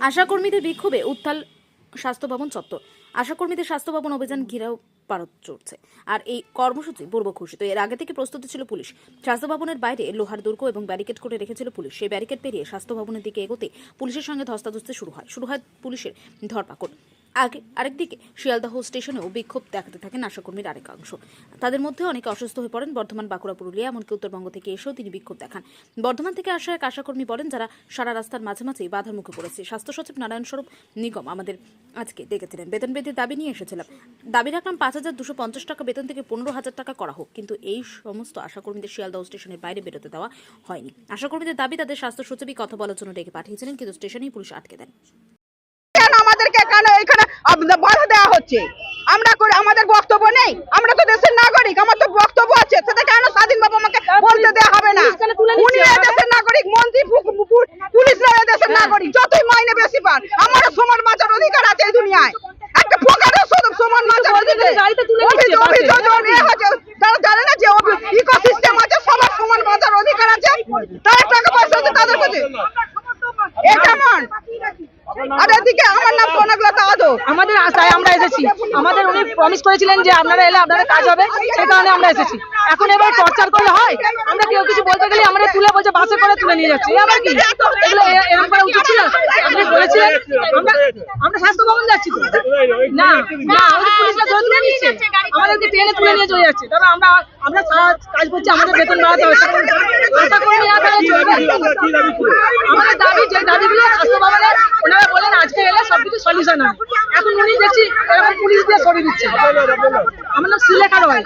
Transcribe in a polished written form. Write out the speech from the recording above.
আশাকর্মীদের বিক্ষোভে উত্তাল স্বাস্থ্য ভবন চত্বর। আশাকর্মীদের স্বাস্থ্য ভবন অভিযান ঘিরেও পারদ চড়ছে। আর এই কর্মসূচি পূর্ব ঘোষিত। এর আগে থেকে প্রস্তুতি ছিল পুলিশ। স্বাস্থ্য ভবনের বাইরে লোহার দুর্গ এবং ব্যারিকেড করে রেখেছিল পুলিশ। সেই ব্যারিকেড পেরিয়ে স্বাস্থ্য ভবনের দিকে এগোতে পুলিশের সঙ্গে ধস্তাধস্তি শুরু হয় পুলিশের ধরপাকড়। আরেকদিকে শিয়ালদহ স্টেশনেও বিক্ষোভ দেখাতে থাকেন আশাকর্মীর আরেকাংশ। তাদের মধ্যে অনেকে অসুস্থ হয়ে পড়েন। বর্ধমান, বাঁকুড়া, পুরুলিয়া এমনকি উত্তরবঙ্গ থেকে এসেও তিনি বিক্ষোভ দেখান। বর্ধমান থেকে আসা এক আশাকর্মী বলেন, যারা সারা রাস্তার মাঝামাঝি বাধার মুখে পড়েছে। স্বাস্থ্য সচিব নারায়ণ স্বরূপ নিগম আমাদের আজকে ডেকেছিলেন। বেতন বৃদ্ধির দাবি নিয়ে এসেছিলাম। দাবি রাখলাম ৫,২৫০ টাকা বেতন থেকে ১৫,০০০ টাকা করা হোক, কিন্তু এই সমস্ত আশাকর্মীদের শিয়ালদহ স্টেশনের বাইরে বেরোতে দেওয়া হয়নি। আশাকর্মীদের দাবি, তাদের স্বাস্থ্য সচিবই কথা বলার জন্য ডেকে পাঠিয়েছিলেন, কিন্তু স্টেশনেই পুলিশ আটকে দেন। আমাদেরকে কেন এখানে বাধা দেওয়া হচ্ছে? আমরা করে আমাদের বক্তব্য নেই? আমরা তো দেশের নাগরিক, আমার তো বক্তব্য আছে, সেটা কেন স্বাধীনভাবে আমাকে বলতে দেওয়া হবে না? উনি এই দেশের নাগরিক, মন্ত্রী, পুলিশরা এই দেশের নাগরিক, যতই মাইনে বেশি পান, আমারও সমান বাঁচার অধিকার আছে এই দুনিয়ায়। একটা প্রকারের সমান বাঁচার অধিকার। তারা জানে না যে ইকোসিস্টেম আছে, সবার সমান বাঁচার অধিকার আছে, তার টাকা পয়সা আছে তাদের কাছে। এটা কেমন? আর এদিকে আমার নাম কনকলতা আদক। আমাদের আশায় আমরা এসেছি। আমাদের উনি প্রমিস করেছিলেন যে আপনারা এলে আপনাদের কাজ হবে, সেই কারণে আমরা এসেছি। এখন এবার টর্চার করলে হয়? আমরা কেউ কিছু বলতে গেলে আমাদের তুলে বলছে, বাসে করে তুলে নিয়ে যাচ্ছে। আবার কি এগুলো এরকম করা উচিত ছিল? আপনি বলেছিলেন আমরা স্বাস্থ্য ভবন যাচ্ছি তো না, আমাদের পুলিশরা ধরে তুলে নিচ্ছে, আমাদেরকে ট্রেনে তুলে নিয়ে চলে যাচ্ছে। তবে আমরা সারা কাজ করছি, আমাদের বেতন বাড়াতে হবে। আশা করি না তাহলে চলবে। আমাদের দাবি, যে দাবিগুলো স্বাস্থ্য ভবনের, ওনারা বলেন আজকে এলে সবকিছু সলিউশন হয়। এখন উনি দেখছি এরকম পুলিশ দিয়ে সরিয়ে দিচ্ছে। আমার নাম শ্রীলেখা রয়।